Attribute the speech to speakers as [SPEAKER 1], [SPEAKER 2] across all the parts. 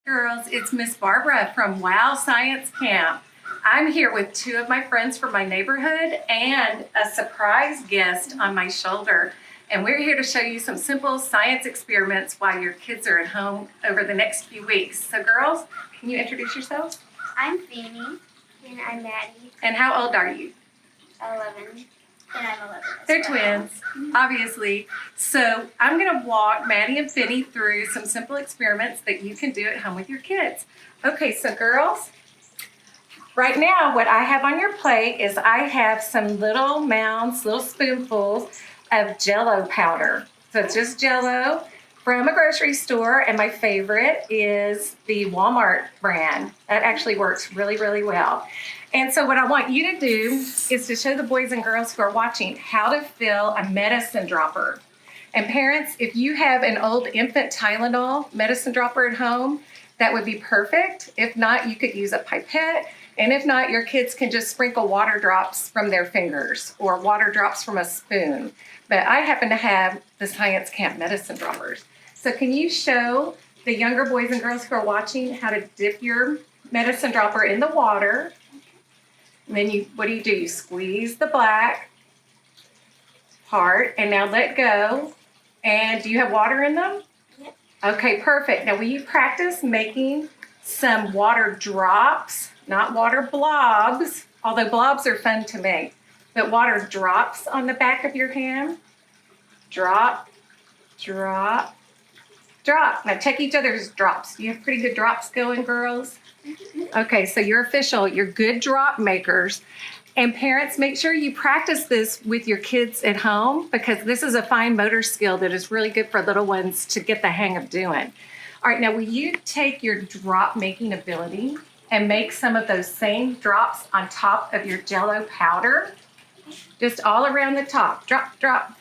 [SPEAKER 1] Girls, it's Miss Barbara from Wow Science Camp. I'm here with two of my friends from my neighborhood and a surprise guest on my shoulder. And we're here to show you some simple science experiments while your kids are at home over the next few weeks. So girls, can you introduce yourselves?
[SPEAKER 2] I'm Fanny. And I'm Maddie.
[SPEAKER 1] And how old are you?
[SPEAKER 2] 11. And I'm 11.
[SPEAKER 1] They're twins, obviously. So I'm going to walk Maddie and Fanny through some simple experiments that you can do at home with your kids. Okay, so girls, right now what I have on your plate is I have some little mounds, little spoonfuls of Jello powder. So it's just Jello from a grocery store, and my favorite is the Walmart brand. That actually works really, really well. And so what I want you to do is to show the boys and girls who are watching how to fill a medicine dropper. And parents, if you have an old infant Tylenol medicine dropper at home, that would be perfect. If not, you could use a pipette. And if not, your kids can just sprinkle water drops from their fingers or water drops from a spoon. But I happen to have the Science Camp medicine droppers. So can you show the younger boys and girls who are watching how to dip your medicine dropper in the water? And then what do? You squeeze the black part and now let go. And do you have water in them?
[SPEAKER 2] Yep.
[SPEAKER 1] Okay, perfect. Now will you practice making some water drops, not water blobs, although blobs are fun to make, but water drops on the back of your hand. Drop, drop, drop. Now check each other's drops. Do you have pretty good drops going, girls? Okay, so you're official. You're good drop makers. And parents, make sure you practice this with your kids at home because this is a fine motor skill that is really good for little ones to get the hang of doing. All right, now will you take your drop making ability and make some of those same drops on top of your Jello powder? Just all around the top. Drop, drop.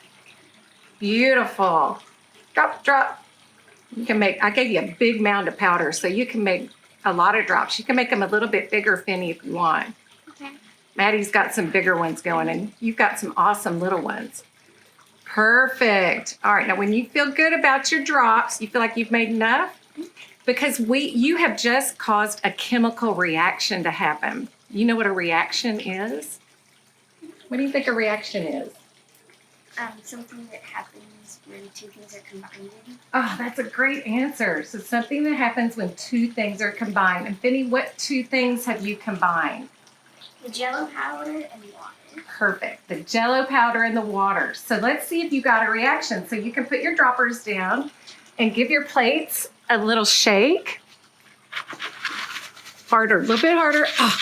[SPEAKER 1] Beautiful. Drop, drop. You can make, I gave you a big mound of powder, so you can make a lot of drops. You can make them a little bit bigger, Finny, if you want.
[SPEAKER 2] Okay.
[SPEAKER 1] Maddie's got some bigger ones going, and you've got some awesome little ones. Perfect. All right, now when you feel good about your drops, you feel like you've made enough? Because you have just caused a chemical reaction to happen. You know what a reaction is? What do you think a reaction is?
[SPEAKER 2] Something that happens when two things are combined.
[SPEAKER 1] Oh, that's a great answer. So something that happens when two things are combined. And Finny, what two things have you combined?
[SPEAKER 2] The Jello powder and water.
[SPEAKER 1] Perfect. The Jello powder and the water. So let's see if you got a reaction. So you can put your droppers down and give your plates a little shake. Harder, a little bit harder. Oh,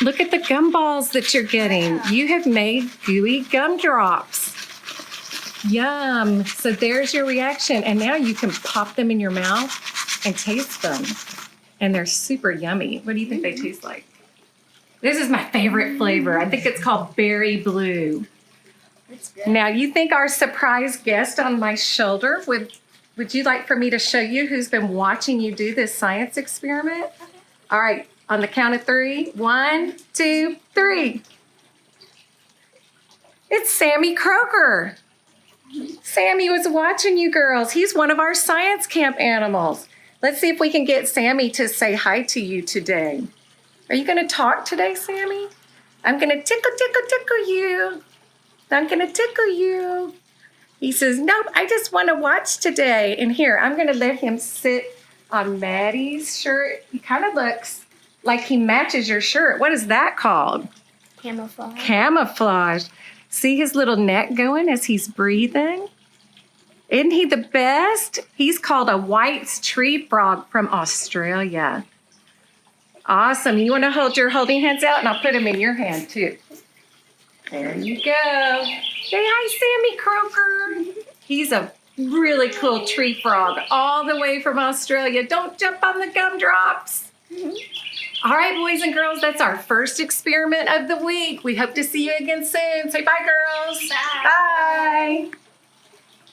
[SPEAKER 1] look at the gum balls that you're getting. You have made gooey gum drops. Yum. So there's your reaction. And now you can pop them in your mouth and taste them. And they're super yummy. What do you think they taste like? This is my favorite flavor. I think it's called berry blue.
[SPEAKER 2] That's good.
[SPEAKER 1] Now, you think our surprise guest on my shoulder, would you like for me to show you who's been watching you do this science experiment?
[SPEAKER 2] Okay.
[SPEAKER 1] All right, on the count of 3. 1, 2, 3. It's Sammy Croker. Sammy was watching you girls. He's one of our science camp animals. Let's see if we can get Sammy to say hi to you today. Are you going to talk today, Sammy? I'm going to tickle you. I'm going to tickle you. He says, nope, I just want to watch today. And here, I'm going to let him sit on Maddie's shirt. He kind of looks like he matches your shirt. What is that called?
[SPEAKER 2] Camouflage.
[SPEAKER 1] Camouflage. See his little neck going as he's breathing? Isn't he the best? He's called a white tree frog from Australia. Awesome. You want to hold your holding hands out? And I'll put them in your hand, too. There you go. Say hi, Sammy Croker. He's a really cool tree frog all the way from Australia. Don't jump on the gumdrops. All right, boys and girls, that's our first experiment of the week. We hope to see you again soon. Say bye, girls.
[SPEAKER 2] Bye.
[SPEAKER 1] Bye.